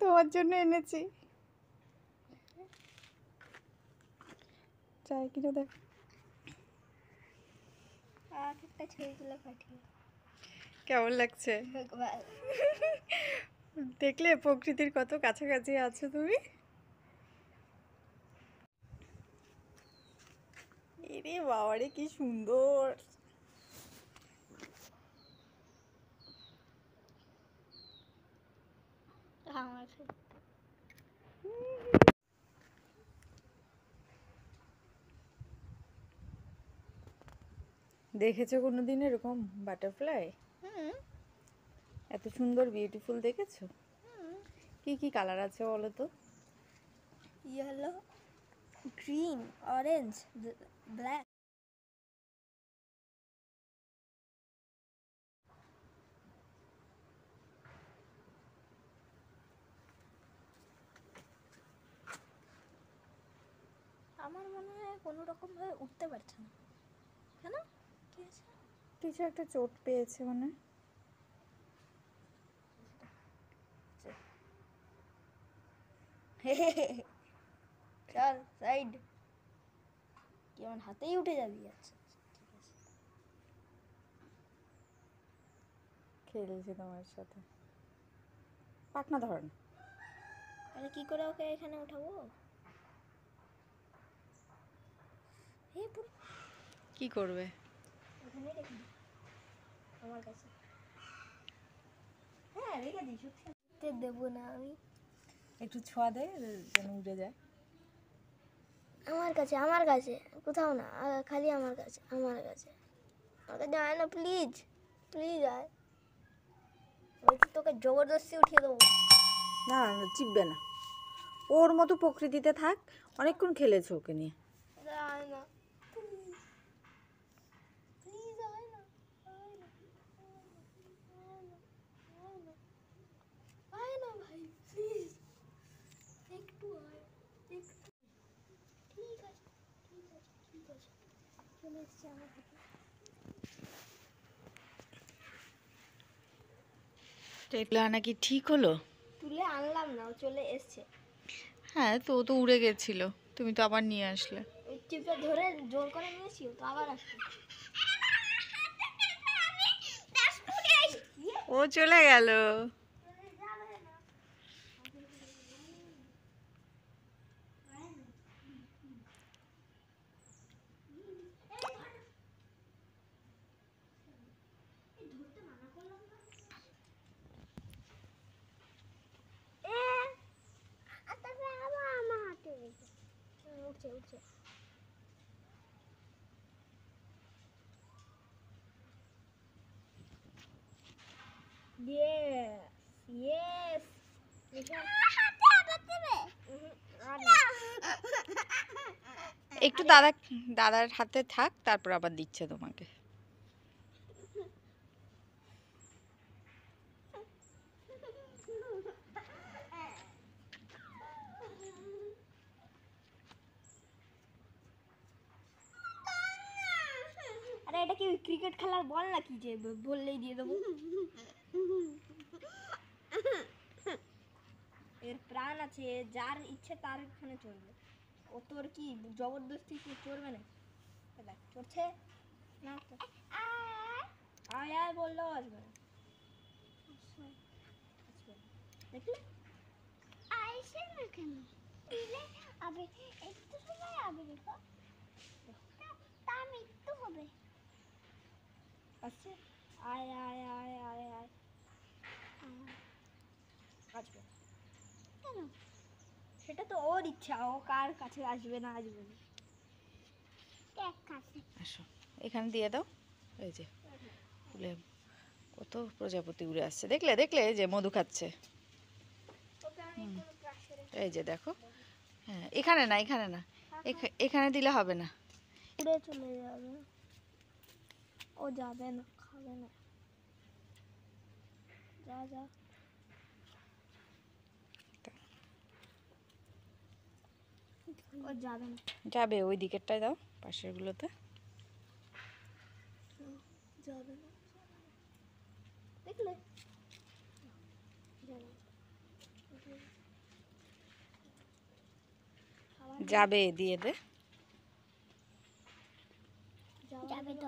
তোমার জন্য এনেছি। চাই কিনা দেখ। একটা ছবি তুলে পাঠিয়ে। কেমন লাগছে? দেখলে প্রকৃতির কত কাছাকাছি আছো তুমি। এরে বাবারে কি সুন্দর। দেখেছো কোনোদিন এরকম বাটারফ্লাই? এত সুন্দর বিউটিফুল দেখেছো? কি কি কালার আছে বলো তো? Yellow, green, orange, black. আমার মনে হয় কোনো রকম ভাবে উঠতে পারছে না। কেন? কি আছে? কিছু একটা চোট পেয়েছে মানে। চল সাইড। কি আমার হাতেই উঠে যাবি? আচ্ছা ঠিক আছে। খেলছে তোমার সাথে। পাখনা ধর না। তাহলে কি করে ওকে এখানে উঠাবো? কি করবে? ওখানে রেখে দিই আমার কাছে। হ্যাঁ রেখে দিই, সত্যি দেবো না আমি। একটু ছোঁয়া দে যেন উড়ে যায়। আমার কাছে, আমার কাছে, কোথাও না, খালি আমার কাছে, আমার কাছে। আমার কাছে আয় না প্লিজ, প্লিজ আয়। বলছি তোকে জবরদস্তি উঠিয়ে দেবো। না চিপবে না, ওর মতো প্রকৃতিতে থাক। অনেকক্ষণ খেলেছো ওকে নিয়ে। আয় না প্লিজ, প্লিজ আয় না, আয় না, আয় না ভাই প্লিজ, একটু আয়, একটু। ঠিক আছে ঠিক আছে ঠিক আছে, চলে এসছে আমার হাতে। এগুলো নাকি ঠিক হলো? তুলে আনলাম না, ও চলে এসছে। হ্যাঁ তো ও তো উড়ে গেছিল, তুমি তো আবার নিয়ে আসলে। ওই চিপটা ধরে জোর করে নিয়েছি, তো আবার আসছে। ও চলে গেল। উঠছে উঠছে। Yes, yes. একটু দাদার হাতে থাক, তারপর আবার দিচ্ছে তোমাকে। আরে এটা কি ক্রিকেট খেলার বল নাকি যে বললেই দিয়ে দেবো? এর প্রাণ আছে, যার ইচ্ছে তার এখানে চলবে। ও তোর কি জবরদস্তি চড়বে না? দেখ চড়ছে না, আয় আয় বললেও আসবে না। দেখলে আইসে না কেন? দিলে আবে একটু সময় আবে দেখো, তা মৃত্যু হবে। আচ্ছা আয় আয় আয় আয় আয়, আসবে কেন? সেটা তো ওর ইচ্ছা, ও কার কাছে আসবে না আসবে না। আসো এখানে দিয়ে দাও। এই যে ফুলে কত প্রজাপতি উড়ে আসছে, দেখলে দেখলে যে মধু খাচ্ছে। এই যে দেখো। হ্যাঁ এখানে না, এখানে না, এখানে দিলে হবে না। উড়ে চলে যাবে, ও যাবে না, খাবে না। যা যা, ও যাবে না। যাবে ওই দিকেরটায় দাও, পাশের গুলোতে। যাবে না, দেখলে যাবে। যাবে দিয়ে দে। যাবে তো